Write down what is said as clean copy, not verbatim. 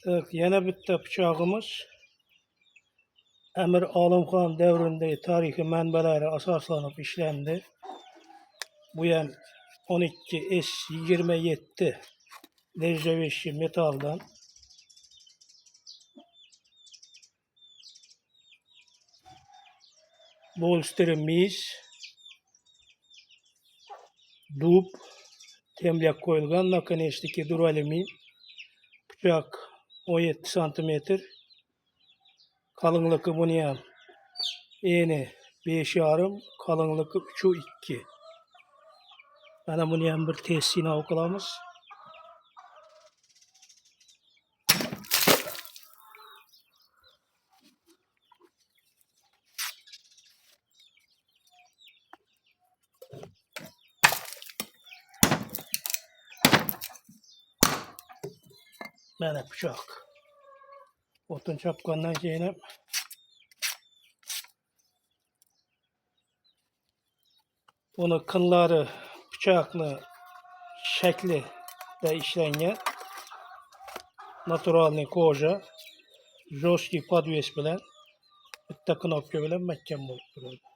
Evet, yine bitti bıçağımız. Emir Alımxan devrinde tarihi mənbələri asaslanıp işlendi. Bu yan 12 S27 nержавеющий metaldan. Bolsteri mis, dub, temlek koyulgan, nakonечники duralumin, bıçak 17 santimetre, kalınlığı bunun eni 5,5, kalınlığı 3,2. Bana bunu bir testini okulamız. Bana bıçak. Otun çapkandan şeyine bunu kınları, bıçaklı şekli de işlengen naturalni koja, жесткий подвес bilen bitta knopka bilen mahkam bo'lib turadi.